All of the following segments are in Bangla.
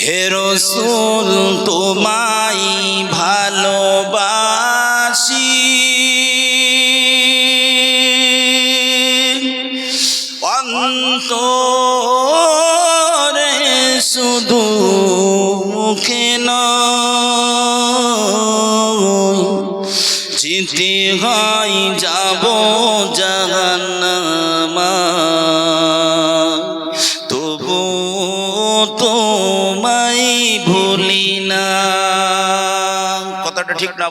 হে রাসূল তোমায় ভালোবাসি, অন্তরে শুধু মুখে নয়, যেতে হয় যাব জাহান্নামে, তবু তোমায় ভুলি না। কথাটা ঠিক না?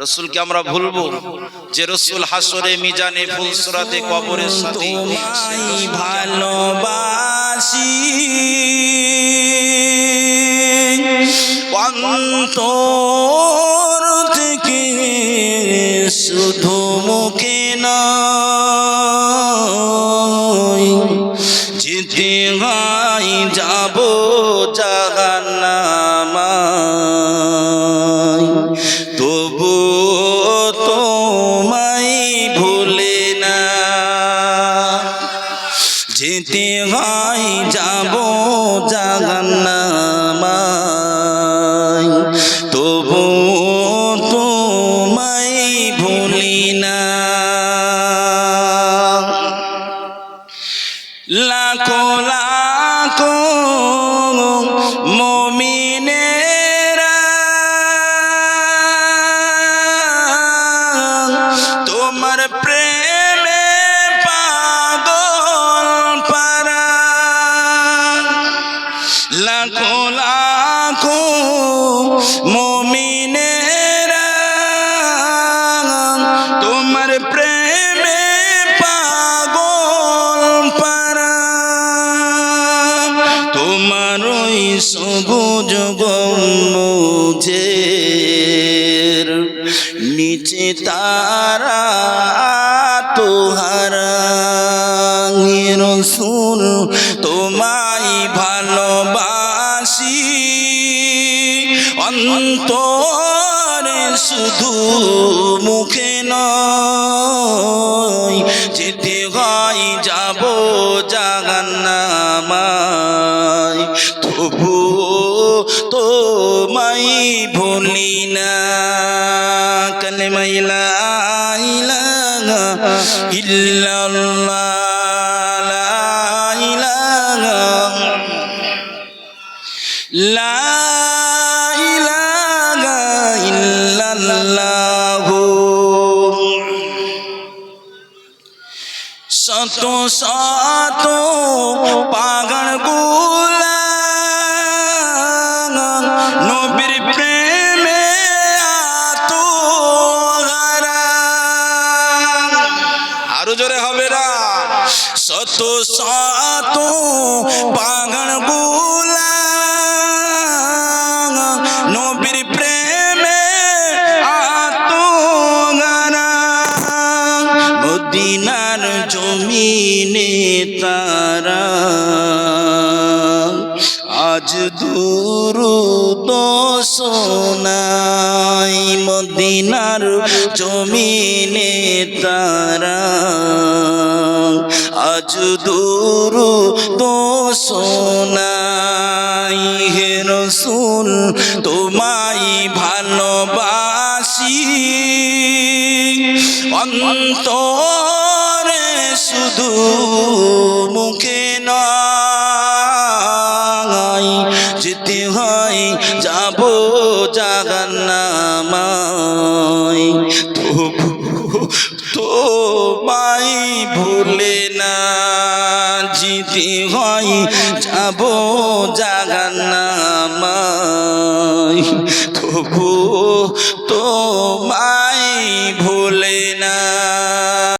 রসুলকে আমরা ভুলবো যে রসুল হাসরে মিজানে ফুলসরাতে কবরের সাথে তোমায় ভালোবাসি, অন্তর থেকে শুধু মুখে নয়, যেতে হয় যাব জাহান্নামে, তবু তোমায় ভুলে না। যেতে হয় যাব জাহান্নামে, তবু তোমায় ভুলি না। লাখো লাখো মুমিনেরা তোমার প্রেমে পাগল পারা, লাখো লাখো মুমিনেরা তোমার প্রেমে পাগল পারা, তোমার ওই সবুজ গম্বুজের নিচে তারা তোহারা। রাসূল তোমায় ভালোবাসি, অন্তরে শুধু মুখে নয়, যেতে হয় যাব জাহান্নামে, তবু তোমায় ভুলি না। কালেমা লা ইলাহা ইল্লাল্লাহ, লা ইলাহা ইল্লাল্লাহ। শত শত পাগলগুলা নবীর প্রেমে আত্মহারা। আরো জোরে হবে না? শত শত পাগলগুলা নবীর প্রেমে আত্মহারা। মদিনার জমিনে তারা আজ দুরূদ শোনায়, মদিনার জমিনে তারা আজ দুরূদ শোনায়। হে রাসূল তোমায় ভালোবাসি, অন্তরে শুধু মুখে নয়, যেতে হয় যাব জাহান্নামে, তবু তোমায় ভুলে না। যেতে হয় যাব জাহান্নামে, তবু তোমায় ভুলে